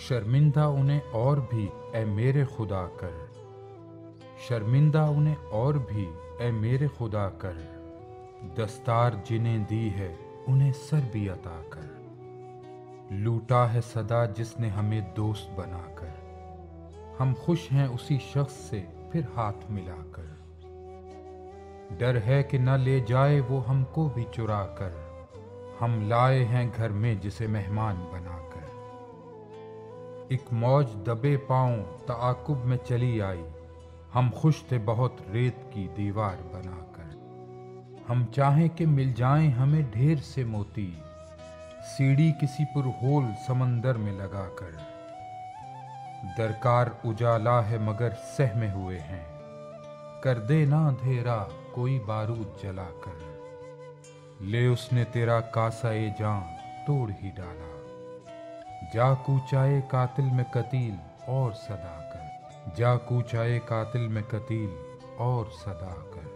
शर्मिंदा उन्हें और भी ए मेरे खुदा कर, शर्मिंदा उन्हें और भी ए मेरे खुदा कर, दस्तार जिन्हें दी है उन्हें सर भी अता कर। लूटा है सदा जिसने हमें दोस्त बनाकर, हम खुश हैं उसी शख्स से फिर हाथ मिलाकर। डर है कि न ले जाए वो हमको भी चुरा कर, हम लाए हैं घर में जिसे मेहमान बनाकर। एक मौज दबे पांव ताकुब में चली आई, हम खुश थे बहुत रेत की दीवार बनाकर। हम चाहें कि मिल जाएं हमें ढेर से मोती, सीढ़ी किसी पुरहोल समंदर में लगाकर। दरकार उजाला है मगर सहमे हुए हैं, कर दे ना अंधेरा कोई बारूद जलाकर। ले उसने तेरा कासा-ए जान तोड़ ही डाला, जा कूचाए कातिल में कतील और सदा कर, जा कूचाए कातिल में कतील और सदा कर।